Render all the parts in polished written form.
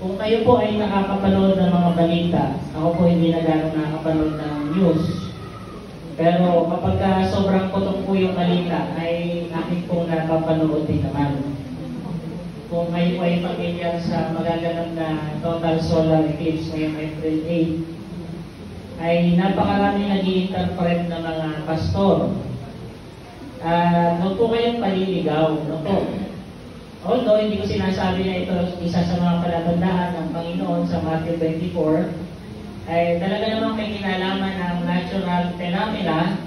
Kung kayo po ay nakakapanood ng mga balita, ako po hindi na gano'ng nakakapanood ng news. Pero kapag sobrang putok po yung balita, ay akin pong napapanood din naman. Kung kayo ay pamilyar sa magaganap na total solar eclipse ngayong April 8, ay napakaraming nag-i-interpret na mga pastor. Huwag po kayong paliligaw. Although hindi ko sinasabi na ito isa sa mga palatandaan ng Panginoon sa Matthew 24, ay talaga namang may kinalaman ng natural phenomena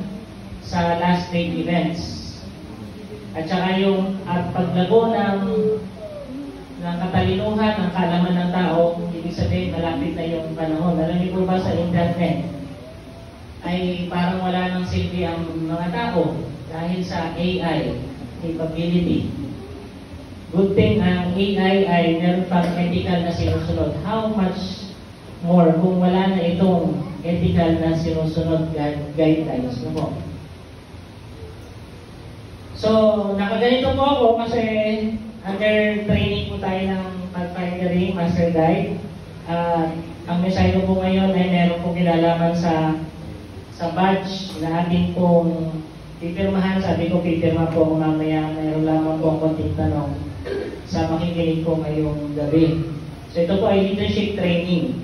sa last day events. At saka yung paglago ng katalinuhan, ng kaalaman ng tao, ibig sabihin malapit na yung panahon. Alam niyo po ba sa internet, ay parang wala nang silbi ang mga tao dahil sa AI capability. Good thing ang AI ay meron pang ethical na sinusunod. How much more kung wala na itong ethical na sinusunod guidelines? No po? So, nakaganito po ako kasi under training po tayo ng Pathfindering Master Guide. Ang mensahe ko po ngayon ay meron pong kinalaman sa badge na ating pong pipirmahan. Sabi ko, pipirma po ako mamaya. Mayroon lamang po ang konting tanong sa makikinig ko ngayong gabi. So ito po ay leadership training.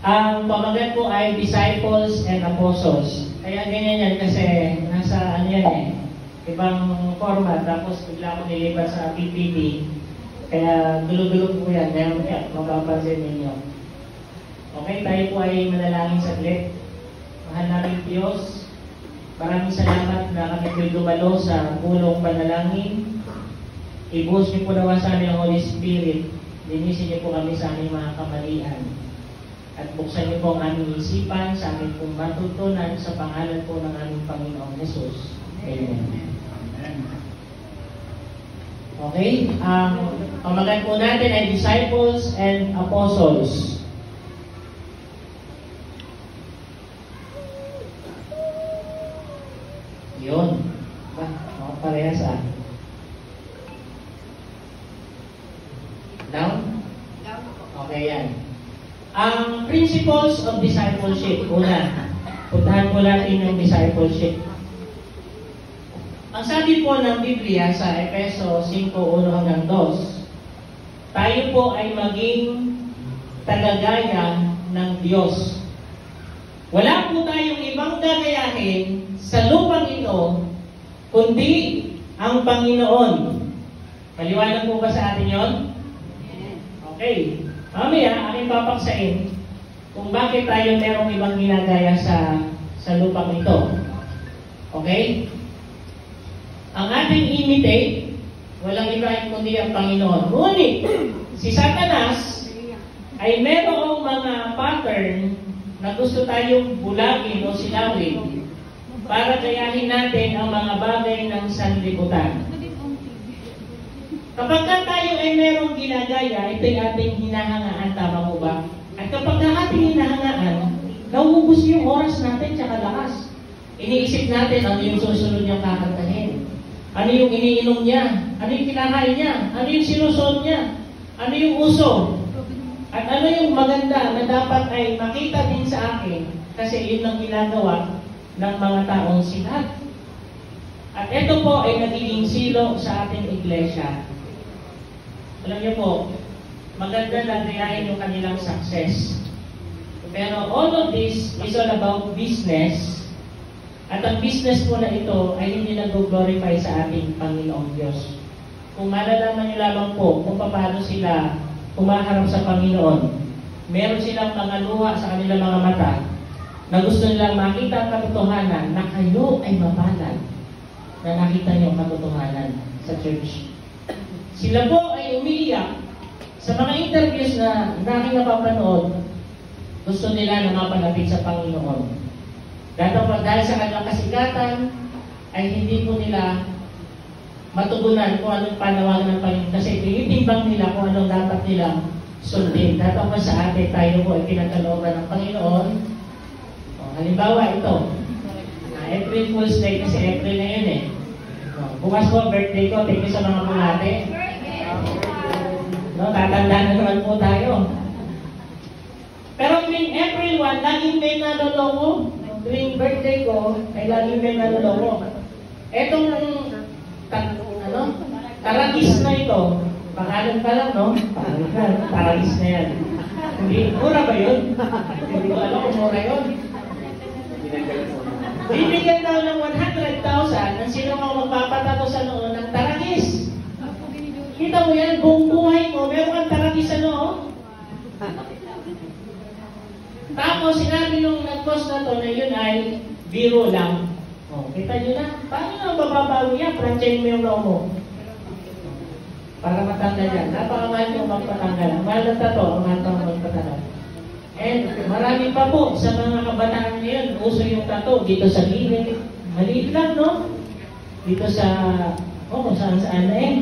Ang pamagat po ay disciples and apostles. Kaya ganyan yan kasi nasa ano yan ibang format, tapos bigla ko nilipat sa PPT. Kaya dulo-dulo po yan. Kaya mapapansin ninyo. Okay, tayo po ay manalangin saglit. Mahal namin Diyos, maraming salamat na kami po'y dumalo sa pulong panalangin. Ibuhos niyo po naman sa amin ang Holy Spirit. Linisin niyo po kami sa aming mga kamalian. At buksan niyo po ang aming isipan sa aming pong matutunan sa pangalan po ng aming Panginoong Jesus. Amen. Okay? Ang pamagat po natin ay disciples and apostles. Yun. Parehas Down? Okay, yan. Ang principles of discipleship. Una, puntahan po natin yung discipleship. Ang sabi po ng Biblia sa Efeso 5:1-2, tayo po ay maging tagagaya ng Diyos. Wala po tayong ibang gagayahin sa lupang ito, kundi ang Panginoon. Maliwanag po ba sa atin yon? Okay. Mamaya, aking papaksain kung bakit tayo merong ibang ginagaya sa lupang ito. Okay? Ang ating imitate, walang iba kundi ang Panginoon. Ngunit, si Satanas ay merong mga pattern na gusto tayong bulagin o silawin para gayahin natin ang mga bagay ng sanlibutan. Kapag tayo ay merong ginagaya, ito'y ating hinahangaan, tama mo ba? At kapag ating hinahangaan, nauubos yung oras natin tsaka lakas. Iniisip natin ano yung susunod niyang kakantahin. Ano yung iniinom niya? Ano yung kinakain niya? Ano yung sinusuot niya? Ano yung uso? At ano yung maganda na dapat ay makita din sa akin kasi yun ang ginagawa ng mga taong silat. At ito po ay nagiging silo sa ating iglesia. Alam niyo po, maganda na gayahin yung kanilang success. Pero all of this is all about business. At ang business po na ito ay hindi nag-glorify sa ating Panginoong Diyos. Kung malalaman niyo lamang po kung paano sila humaharap sa Panginoon, meron silang mga luha sa kanilang mga mata na gusto nilang makita ang katotohanan na kayo ay mapalad na nakita niyo ang katotohanan sa church. Sila po ay umiiyak sa mga interviews na aking napapanood, gusto nila na mapalapit sa Panginoon. Dahil sa kanilang kasikatan, ay hindi po nila matugunan kung anong panawagan ng Panginoon. Kasi tinitimbang nila kung anong dapat nilang sundin. Datapos sa atin, tayo po ay pinagkalooban ng Panginoon. Halimbawa ito, April Fool's Day kasi April na yun Bukas po, birthday ko. Thank you sa mga pulate. No, tatanda na naman po tayo. Pero tuwing April 1, laging may naloloko. Tuwing birthday ko, ay laging may naloloko. Etong, taragis na ito, pangalan pa lang, no? Taragis na yan. Hindi, mura ba yun? Hindi ko alam kung mura yun. Bibigyan daw ng 100,000 ang sino kang magpapatato sa noo ng taragis. Kita mo yan, buong buhay mo, meron kang taragis sa noo. Tapos sinabi nung nag-post na to na yun ay biro lang. O, kita nyo na, paano na mababawi yan? Pranchain mo yung noo mo. Para matanggal yan. Napakamahal yung magpatanggal. Mahal na tato, ang mahal magpatanggal. And marami pa po sa mga kabataan ngayon, uso yung tato dito sa gilid. Maliit lang, no? Dito sa, kung saan-saan na eh.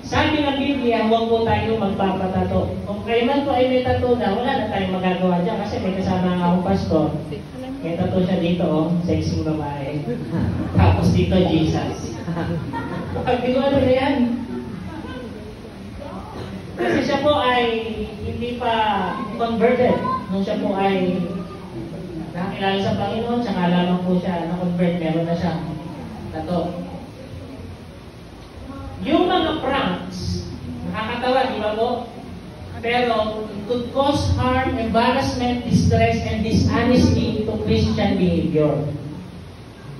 Sabi ng Biblia, huwag po tayo magpapatato. Kung kayo man po ay may tato na, wala na tayong magagawa dyan kasi may kasama nga akong pastor. May tato siya dito, oh, sexy babae. Tapos dito, Jesus. Pag di ko ano na yan. Kasi siya po ay hindi pa converted. Nung siya po ay nakilala sa Panginoon, saka lamang po siya na-convert, meron na siya tato. Yung mga pranks, nakakatawa, di ba po? Pero it could cause harm, embarrassment, distress, and dishonesty to Christian behavior.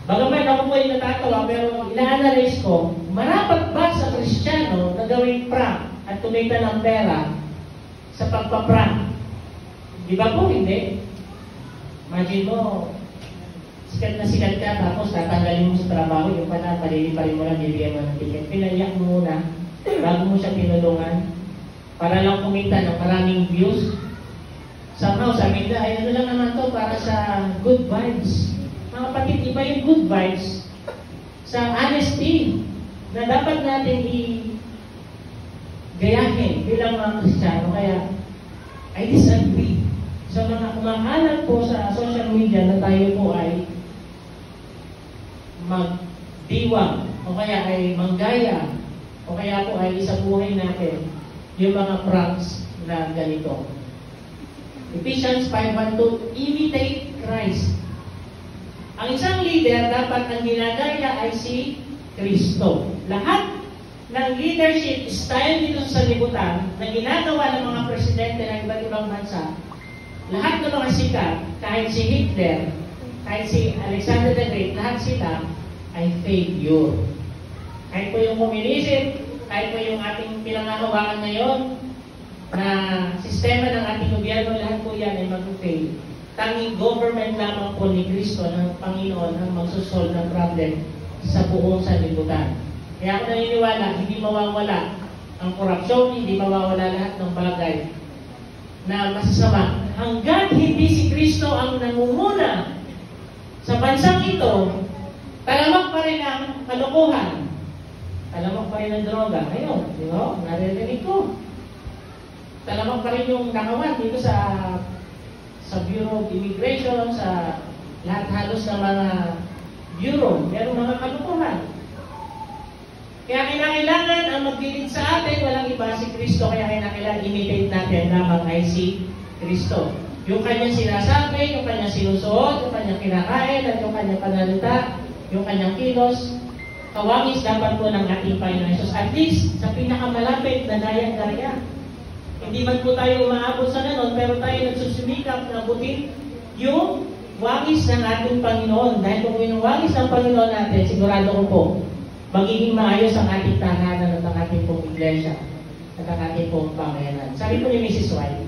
Bagaman ako po ay natatawa, pero ina-analyze ko, marapat ba sa Kristiyano na gawing prank at kumita ng pera sa pagpa-prank? Di ba po? Hindi. Imagine mo, sikat ka, tapos tatanggalin mo sa trabaho, yung pala, paliliparin mo lang, bibigyan mo ng ticket. Pinaiyak mo muna, bago mo siya tinulungan, para lang kumita ng maraming views. Somehow, sabi nila, ay ano lang naman to para sa good vibes. Mga kapatid, iba yung good vibes sa honesty na dapat natin gayahin bilang mga Kristiyano. Kaya, I disagree sa mga kumakalat po sa social media na tayo po ay magdiwang o kaya ay manggaya o kaya po ay isabuhay natin yung mga pranks na ganito. Ephesians 5:1-2, imitate Christ. Ang isang leader, dapat ang ginagaya ay si Kristo. Lahat ng leadership style dito sa libutan na ginagawa ng mga presidente ng iba't ibang bansa, lahat ng mga sikat, kahit si Hitler, kahit si Alexander the Great, lahat sila ay failure. Kahit po yung communism, kahit po yung ating pinangahawakan ngayon, na sistema ng ating gobyerno, lahat po yan ay mag-fail. Tanging government lamang po ni Kristo ng Panginoon ang magsusolve ng problem sa buong sanlibutan. Kaya ako naniniwala, hindi mawawala ang korupsyon, hindi mawawala lahat ng bagay na masasama. Hanggat hindi si Kristo ang nangunguna sa bansang ito, talamak pa rin ang kalokohan. Talamak pa rin ang droga. Ayun, di ba? Naririnig ko. Talamak pa rin yung nakawan dito sa Bureau of Immigration, sa lahat halos ng mga bureau. Meron mga kalokohan. Kaya kinakailangan ang magbibig sa atin, walang iba si Kristo, kaya kinakailangan imitate natin lamang ay si Kristo. Yung kanyang sinasabi, yung kanyang sinusuot, yung kanyang kinakain, at yung kanyang panalita, yung kanyang kilos, kawangis dapat po ng ating Panginoon Jesus. At least, sa pinakamalapit na dayang-daya. Hindi man po tayo umaabot sa ganon, pero tayo nagsusumikap na butin yung wangis ng ating Panginoon. Dahil kung yung wangis ng Panginoon natin, sigurado ko po, magiging maayos ang ating tahanan at ang ating pong iglesia at ang ating pong pamayanan. Sabi po ni Mrs. White,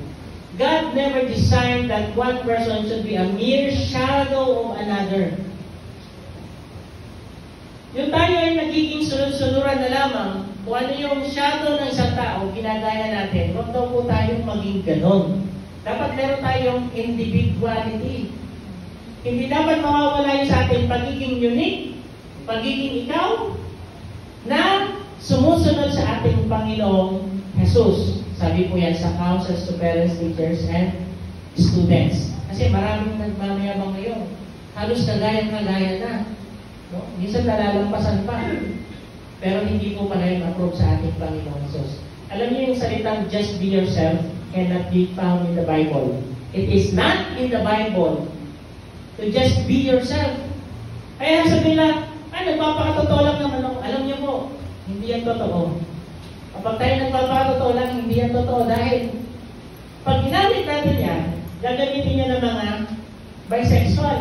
God never designed that one person should be a mere shadow of another. Yung tayo ay nagiging sunod-sunuran na lamang, kung ano yung shadow ng isang tao, ginagaya natin, huwag daw po tayong maging ganon. Dapat meron tayong individuality. Hindi dapat mawawala yung sa ating pagiging unique, pagiging ikaw, na sumusunod sa ating Panginoong Jesus. Sabi po yan sa councils to parents, teachers, and students. Kasi maraming nagmamayabang ngayon. Halos kagaya na. No? Minsan nalalampasan pa. Pero hindi po pala yung approve sa ating Panginoon Jesus. Alam niyo yung salitang just be yourself cannot be found in the Bible. It is not in the Bible to just be yourself. Kaya sabi nila, nagpapakatotoo lang naman ako. Alam niyo po, hindi yan totoo. Kapag tayo nagpapakatotoo lang, hindi yan totoo. Dahil, pag ginamit natin yan, gagamitin niya ng mga bisexual.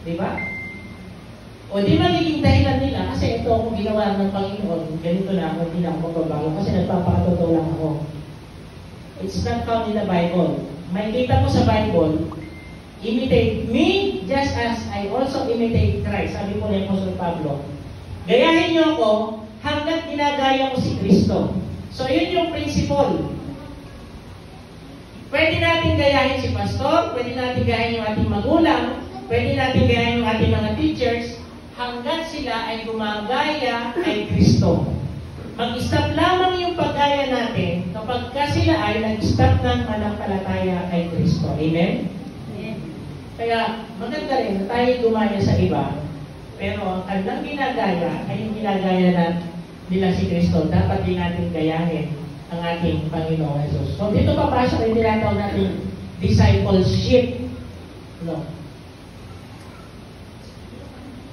Di ba? O di magiging dahilan nila, kasi ito ako ginawa ng Panginoon, ganito na ako, hindi na ako magbabago, kasi nagpapakatotoo lang ako. It's not found in the Bible. May kita mo sa Bible, imitate me just as I also imitate Christ. Sabi po ni Apostol Pablo. Gayahin niyo ako hanggat ginagaya ko si Kristo. So, yun yung principle. Pwede natin gayahin si pastor, pwede natin gayahin yung ating magulang, pwede natin gayahin yung ating mga teachers, hanggat sila ay gumagaya kay Kristo. Mag-stop lamang yung paggaya natin kapag sila ay nag-stop ng pananampalataya kay Kristo. Amen? Kaya maganda rin na tayo gumaya sa iba, pero ang kanilang ginagaya ay yung ginagaya nila si Kristo. Dapat din natin gayahin ang ating Panginoong Jesus. So dito papasok yung tinatawag natin discipleship. No.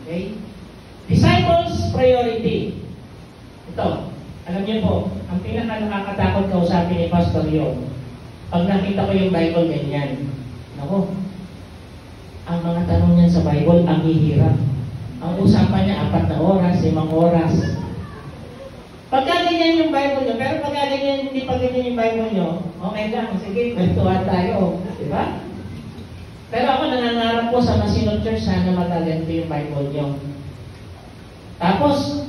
Okay? Disciples priority. Ito, alam niyo po, ang pinaka-nakakatakot kausapin ni Pastor Yon, pag nakita ko yung Bible ganyan, ako, ang mga tanong niyan sa Bible, ang hihirap. Ang usapan niya, 4 na oras, 5 oras. Pagka ganyan yung Bible niyo, pero pagka ganyan, hindi pa ganyan yung Bible niyo, okay lang, sige, kwentuhan tayo. Diba? Pero ako nangangarap po sa Masinop Church, sana magaganto yung Bible niyo. Tapos,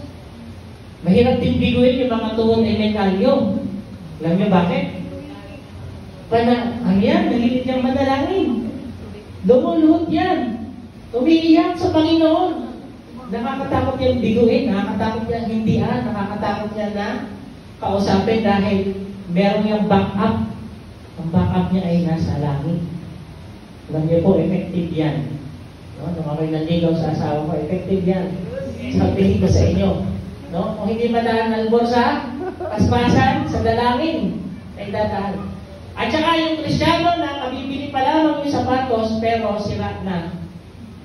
mahirap din biguin yung mga tuhod ay may kalyo. Alam niyo bakit? Ano yan? Nahilig niyang madalangin. Lumuluhod yan. Umiiyak sa Panginoon. Nakakatakot yan biguin, nakakatakot yan hindian, nakakatakot yan na kausapin dahil meron yung backup. Ang backup niya ay nasa langit. Alam niyo po, effective yan. No? Nung ako'y nanligaw sa asawa ko, effective yan. Sabihin ko sa inyo. No? Kung hindi madaan albor sa paspasan, sa dalangin, ay dadaan. At saka yung Kristyano na kabibili pa lamang yung sapatos, pero sira na.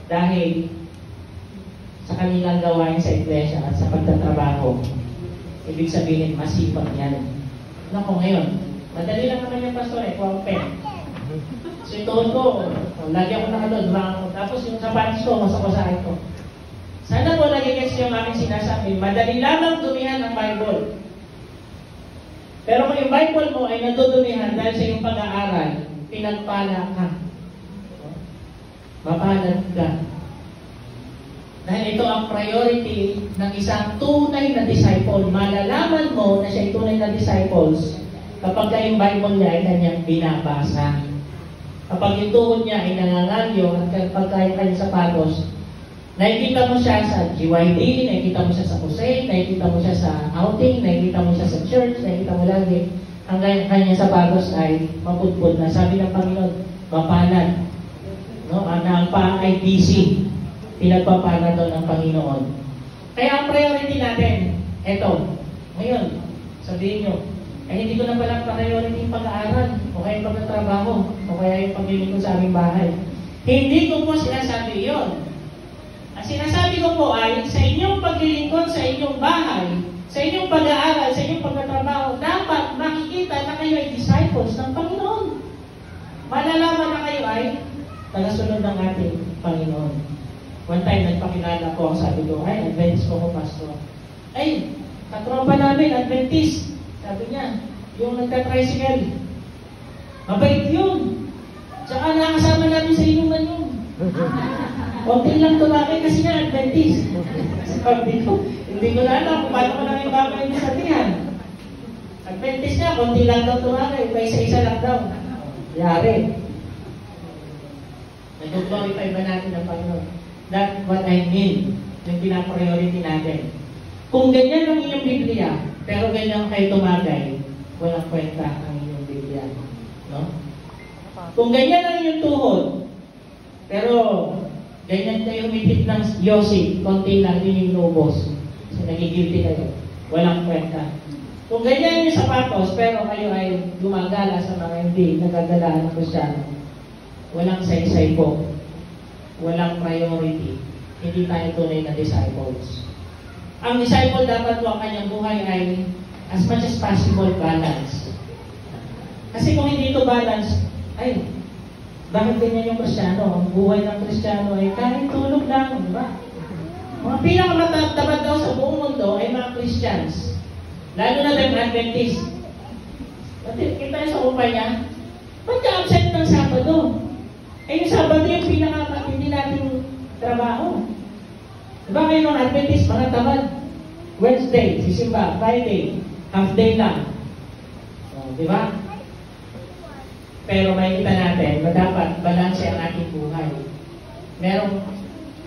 Dahil sa kanilang gawain sa iglesia at sa pagtatrabaho. Ibig sabihin, masipag yan. Naku, ngayon, madali lang naman yung pastor eh, kuwang pen. So ituon ko, lagi ako nakalod, tapos yung sapatos ko, masakusahin ko. Sana po nagigets yung aming sinasabi, madali lamang dumihan ang Bible. Pero kung yung Bible mo ay nadudumihan dahil sa iyong pag-aaral, pinagpala ka. Mapalad ka. Dahil ito ang priority ng isang tunay na disciple. Malalaman mo na siya ay tunay na disciples kapag yung Bible niya ay kanyang binabasa. Kapag yung tuhod niya ay nangangalyo at kapag kanyang sapatos, nakikita mo siya sa GYD, nakikita mo siya sa crusade, nakikita mo siya sa outing, nakikita mo siya sa church, nakikita mo lagi hanggang kanyang sapatos ay mapudpud na. Sabi ng Panginoon, mapalad. No? Ang paa ay busy. Pinagpapala doon ng Panginoon. Kaya ang priority natin, eto, ngayon, sabihin nyo, ay hindi ko na palang priority yung pag-aaral, o kaya yung pagtatrabaho, o kaya yung paglilingkod sa aming bahay. Hindi ko po sinasabi yon. Ang sinasabi ko po ay, sa inyong paglilingkod sa inyong bahay, sa inyong pag-aaral, sa inyong pagtatrabaho, dapat makikita na kayo ay disciples ng Panginoon. Malalaman na kayo ay tagasunod ng ating Panginoon. One time, nagpakilala ko, sabi ko, ay, Adventist ko pastor. Ay, katropa namin, Adventist. Sabi niya, yung nagka-tricycle. Mabait yun. Tsaka nakasama namin sa inyong yun. Kunti lang tumaki kasi nga Adventist. Sabi ko, hindi ko na alam kung paano ko namin babay niya sabihan. Adventist nga, kunti lang daw tumaki, pa isa-isa lang daw. Yari. Nag-glorify ba natin ang Panginoon? That's what I mean, yung pinapriority natin. Kung ganyan ang inyong Biblia, pero ganyan kayo tumagay, walang kwenta ang inyong Biblia. No? Kung ganyan ang inyong tuhod, pero ganyan kayo humipit ng Yossi, konti lang din yung lubos. nagigilty kayo. Walang kwenta. Kung ganyan yung sapatos, pero kayo ay gumagala sa mga hindi nagagalaan ng Kristiyano, walang saysay po, walang priority, hindi tayo tunay na disciples. Ang disciple dapat po ang kanyang buhay ay as much as possible balance. Kasi kung hindi ito balance, ay, bakit ganyan yung Kristiyano? Ang buhay ng Kristiyano ay kahit tulog lang, di ba? Mga pinakamatatabat daw sa buong mundo ay mga Christians. Lalo na ng Adventist. Kita sa kumpanya, ba't ka absent ng Sabado? Eh yung Sabado yung pinakakatindi nating trabaho. Diba kayo ng Adventist, mga tamad? Wednesday, sisimba, Friday, half day lang. O, diba? Pero makikita natin na dapat balanse ang ating buhay. Merong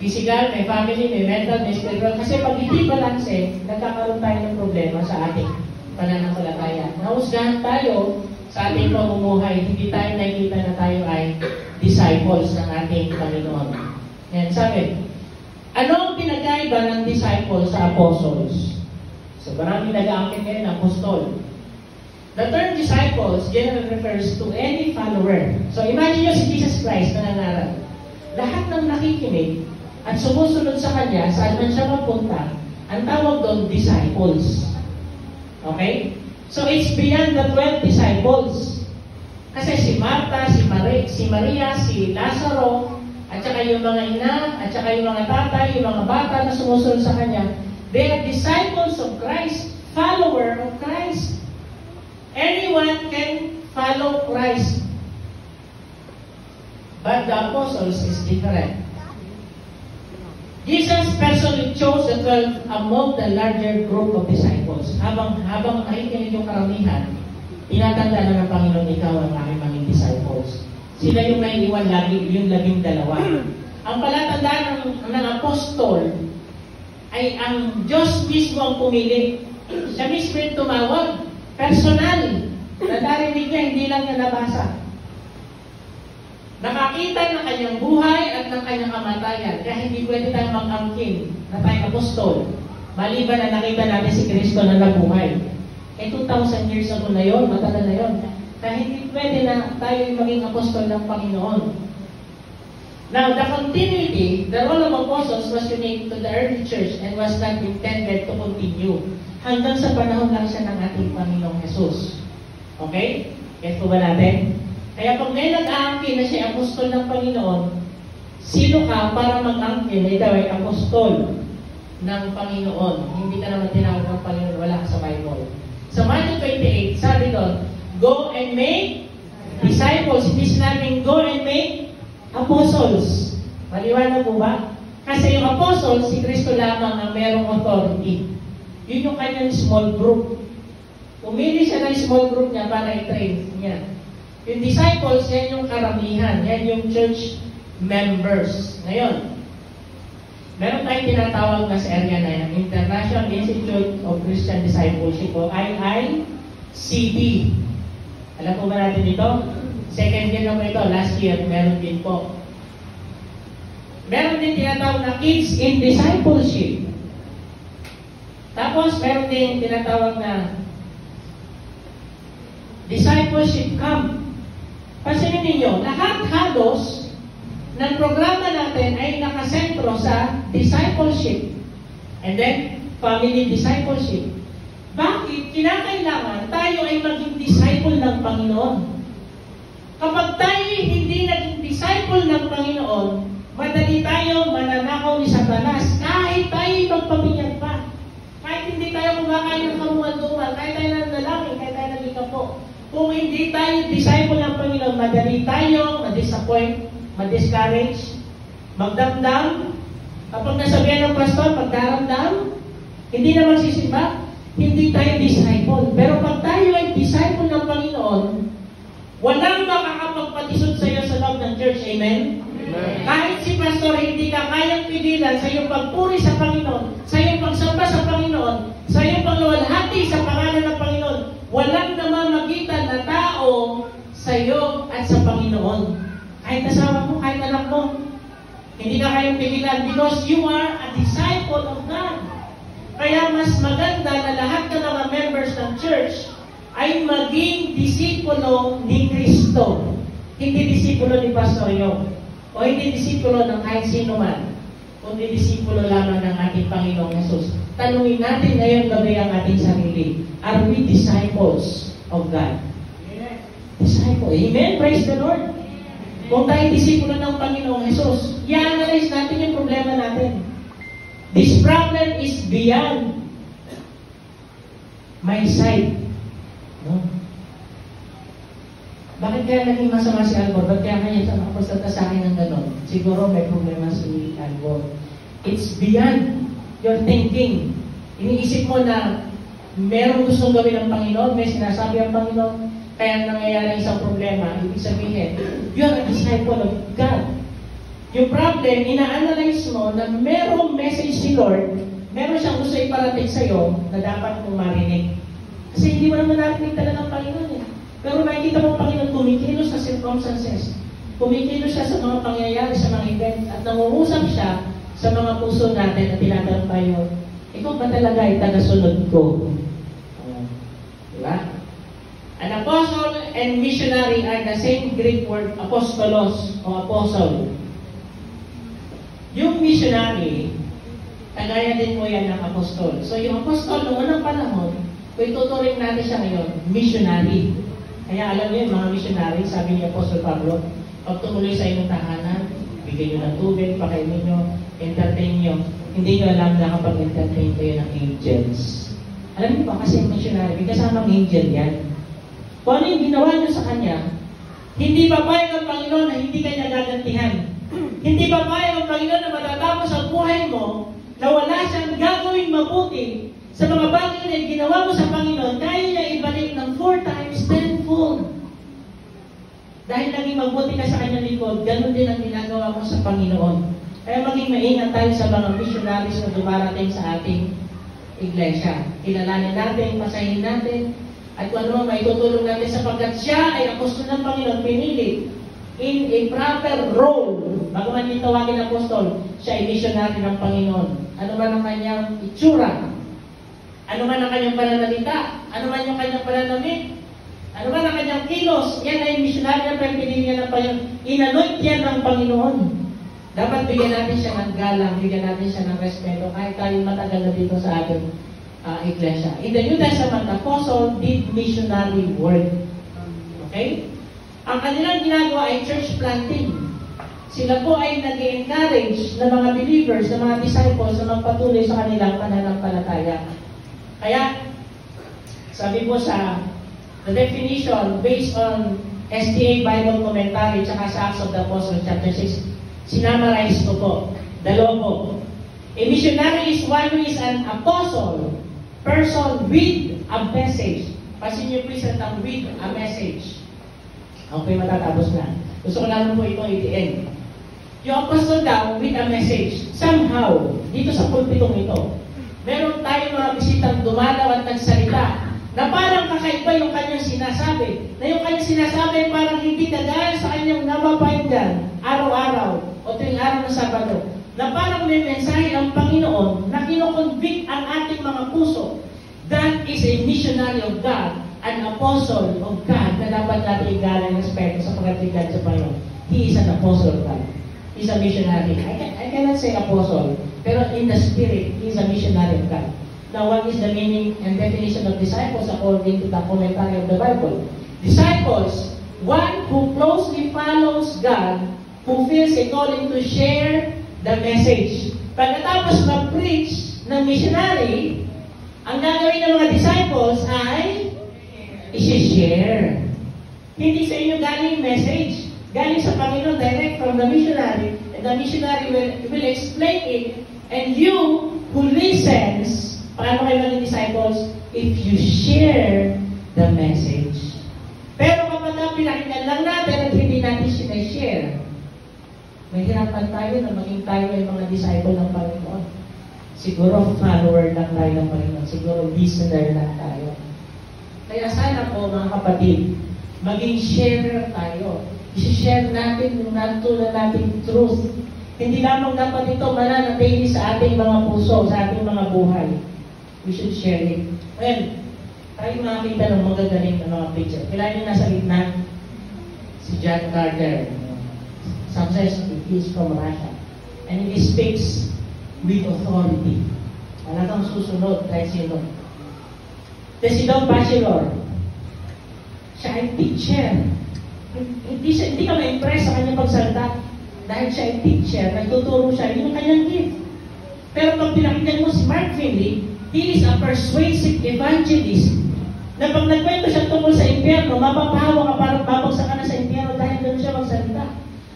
physical, may family, may mental, may spiritual. Kasi pag hindi balanse, nagkakaroon tayo ng problema sa ating pananampalataya. Nahusgahan tayo sa ating pamumuhay. Hindi tayo nakikita na tayo ay disciples ng ating Panginoon. Yan, sabi, ano ang pinagkaiba ng disciples sa apostles? So, maraming nag-aangkin ngayon ng apostol. The term disciples generally refers to any follower. So, imagine nyo si Jesus Christ na nangaral. Lahat ng nakikinig at sumusunod sa Kanya, saan man siya mapunta, ang tawag doon, disciples. Okay? So, it's beyond the 12 disciples. Kasi si Martha, si Maria, si Lazaro, at saka yung mga ina, at saka yung mga tatay, yung mga bata na sumusunod sa Kanya, they are disciples of Christ, follower of Christ. Anyone can follow Christ. But the apostles is different. Jesus personally chose the 12 among the larger group of disciples. Habang nakikinig yung karamihan, tinatanda na ng Panginoon, ikaw ang aking maging disciples. Sila yung may iwan lagi, yung 12. Ang palatandaan ng apostol ay ang Diyos mismo ang pumili. Siya mismo yung tumawag. Personal. Nadarinig niya, hindi lang niya nabasa. Nakakita ng kanyang buhay at ng kanyang kamatayan. Kaya hindi pwede tayo mag-angkin na tayo apostol. Maliban na nakita natin si Kristo na nabuhay. 2,000 years ago na yun, matagal na yun. Kaya hindi pwede na tayo maging apostol ng Panginoon. Now, the continuity, the role of apostles was unique to the early church and was not intended to continue. Hanggang sa panahon lang siya ng ating Panginoong Jesus. Okay? Get po ba natin? Kaya pag may nag-aangkin na siya apostol ng Panginoon, sino ka para mag-aangkin na ikaw ay apostol ng Panginoon? Hindi ka naman tinawag ng Panginoon, wala sa Bible. Sa Matthew 28, sabi doon, go and make disciples. Hindi sinabing go and make apostles. Maliwanag po ba? Kasi yung apostles, si Kristo lamang ang merong authority. Yun yung kanyang small group. Umili siya ng small group niya para i-train niya. Yung disciples, yan yung karamihan. Yan yung church members. Ngayon, meron tayong tinatawag na sa area na yan, International Institute of Christian Discipleship o IICD. Alam po ba natin ito? Second year na po ito. Last year, meron din po. Meron din tinatawag na Kids in Discipleship. Tapos, meron din tinatawag na Discipleship Camp. Pansinin ninyo, lahat halos ng programa natin ay nakasentro sa discipleship. And then, family discipleship. Bakit? Kinakailangan tayo ay maging disciple ng Panginoon. Kapag tayo hindi naging disciple ng Panginoon, madali tayo mananakaw ni Satanas kahit tayo magpabinyag pa. Kahit hindi tayo kumakain ng kamuhan-duman, kahit tayo nanalangin, kahit tayo nagikapo. Kung hindi tayo disciple ng Panginoon, madali tayo ma-disappoint, ma-discourage, magdamdam. Kapag nasabihan ng pastor, magdaramdam, hindi na magsisimba, hindi tayo disciple. Pero pag tayo ay disciple ng Panginoon, walang makakapagpatisod sa iyo sa loob ng church. Amen? Amen. Kahit si pastor, hindi ka kayang pigilan sa iyong pagpuri sa Panginoon, sa iyong pagsamba sa Panginoon, sa iyong pagluwalhati sa pangalan ng Panginoon. Walang namamagitan na tao sa iyo at sa Panginoon. Kahit asawa mo, kahit anak mo, hindi ka kayang pigilan because you are a disciple of God. Kaya mas maganda na lahat ng mga members ng church ay maging disipulo ni Kristo. Hindi disipulo ni Pastor Yong. O hindi disipulo ng kahit sino man. Kundi disipulo lamang ng ating Panginoong Jesus. Tanungin natin ngayon gabi ang ating sarili. Are we disciples of God? Yes. Disciple. Amen? Praise the Lord. Kung tayo disipulo ng Panginoong Jesus, i-analyze natin yung problema natin. This problem is beyond my sight. No? Bakit kaya naging masama si Albor? Bakit kaya kanya sa makapasalta sa akin ng gano'n? Siguro may problema si Albor. It's beyond your thinking. Iniisip mo na merong gustong gawin ng Panginoon, may sinasabi ang Panginoon, kaya nangyayari isang problema. Ibig sabihin, you're a disciple of God. Yung problem, ina-analyze mo na merong message si Lord, meron siyang gusto iparating sa'yo na dapat mong marinig. Kasi hindi mo naman narinig talaga ng Panginoon eh. Pero makikita mo ang Panginoon kumikilos sa circumstances. Kumikilos siya sa mga pangyayari, sa mga event, at nangungusap siya sa mga puso natin at tinatanong tayo, ikaw ba talaga ay tagasunod ko? Diba? An apostle and missionary are the same Greek word, apostolos o apostle. Yung missionary, kagaya din po yan ng apostol. So yung apostol, noong unang panahon, kung ituturing natin siya ngayon, missionary. Kaya alam niyo yung mga missionary, sabi ni Apostol Pablo, pag tumuloy sa inyong tahanan, bigyan nyo ng tubig, pakainin nyo, entertain nyo. Hindi nyo alam na kapag entertain kayo ng angels. Alam niyo ba kasi yung missionary, may kasamang angel yan. Kung ano yung ginawa nyo sa kanya, hindi papayag ang Panginoon na hindi kanya gagantihan. Hindi papayag ang Panginoon na matatapos ang buhay mo na wala siyang gagawing mabuti sa mga bagay na ginawa mo sa Panginoon, kaya niya ibalik ng 4 times 10-fold. Dahil naging mabuti ka sa kanyang likod, ganun din ang ginagawa mo sa Panginoon. Kaya maging maingat tayo sa mga missionaries na dumarating sa ating iglesia. Kilalanin natin, pasahin natin, at kung ano may tutulong natin sapagkat siya ay apostol ng Panginoon, pinili in a proper role. Bago man tawagin apostol, siya ay missionary ng Panginoon. Ano man ang kanyang itsura, ano man ang kanyang pananalita, ano man yung kanyang pananamit, ano man ang kanyang kilos, yan ay missionary na pinili niya ng Panginoon. Inanoint yan ng Panginoon. Dapat bigyan natin siya ng galang, bigyan natin siya ng respeto, kahit tayo matagal na dito sa ating iglesia. In the New Testament, apostle did missionary work. Okay? Ang kanilang ginagawa ay church planting. Sila po ay nag-encourage ng mga believers, ng mga disciples na magpatuloy sa kanilang pananampalataya. Kaya, sabi po sa the definition based on SDA Bible Commentary tsaka sa Acts of the Apostles chapter 6, sinamarize ko po. Dalawa po. A missionary is one who is an apostle, person with a message. Pasin niyo please ang with a message. Okay, matatapos na. Gusto ko lang po ito i-end. Yung apostle daw with a message. Somehow, dito sa pulpitong ito, meron tayong mga bisitang dumalaw at nagsalita na parang kakaiba yung kanyang sinasabi. Na yung kanyang sinasabi parang hindi kagaya sa kanyang napapakinggan araw-araw o tuwing araw ng Sabado. Na parang may mensahe ang Panginoon na kinoconvict ang ating mga puso. That is a missionary of God, an apostle of God na dapat natin igalang respeto sa pagkatigad sa Panginoon. He is an apostle of God. He's a missionary. I cannot say apostle, pero in the spirit, he is a missionary of God. Now, what is the meaning and definition of disciples according to the commentary of the Bible? Disciples, one who closely follows God, who feels a calling to share the message. Pagkatapos mag-preach ng missionary, ang gagawin ng mga disciples ay i-share. Hindi sa inyo galing message. Galing sa Panginoon direct from the missionary. And the missionary will explain it. And you who listens, paano kayo maging disciples? If you share the message. Pero kapag pinakinggan lang natin at hindi natin sinashare, mahirapan tayo na maging tayo ay mga disciple ng Panginoon. Siguro follower lang tayo ng Panginoon. Siguro listener lang tayo. Kaya sana po mga kapatid, maging sharer tayo. I-share natin yung natutunan natin truth. Hindi lamang dapat ito mananatili sa ating mga puso, sa ating mga buhay. We should share it. Well, tayo makakita ng magagaling na mga picture. Kailan yung nasa gitna? Si John Carter. Some says he is from Russia. And he speaks with authority. Talagang susunod kahit sino. Si Don Bachelor, siya ay teacher. Hindi ka ma-impress sa kanyang pagsalita. Dahil siya ay teacher, nagtuturo siya, yun ang kanyang gift. Pero pag pinakinggan mo si Mark Finley, he is a persuasive evangelist. Na pag nagkwento siya tungkol sa impyerno, mapapahawa ka para babagsak ka na sa impyerno dahil doon siya magsalita.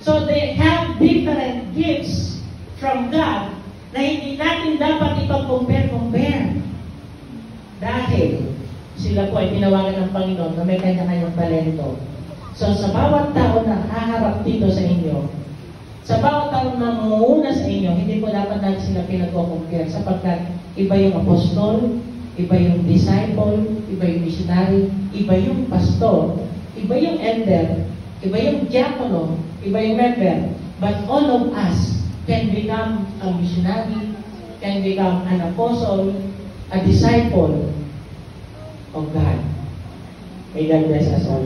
So they have different gifts from God na hindi natin dapat ipag-compare. Dahil sila po ay tinawagan ng Panginoon na may kanya-kanyang talento. So sa bawat tao na haharap dito sa inyo, sa bawat tao na muna sa inyo, hindi po dapat natin sila pinag-compare sapagkat iba yung apostol, iba yung disciple, iba yung missionary, iba yung pastor, iba yung elder, iba yung diakono, iba yung member. But all of us can become a missionary, can become an apostle, a disciple of God. May God bless us all.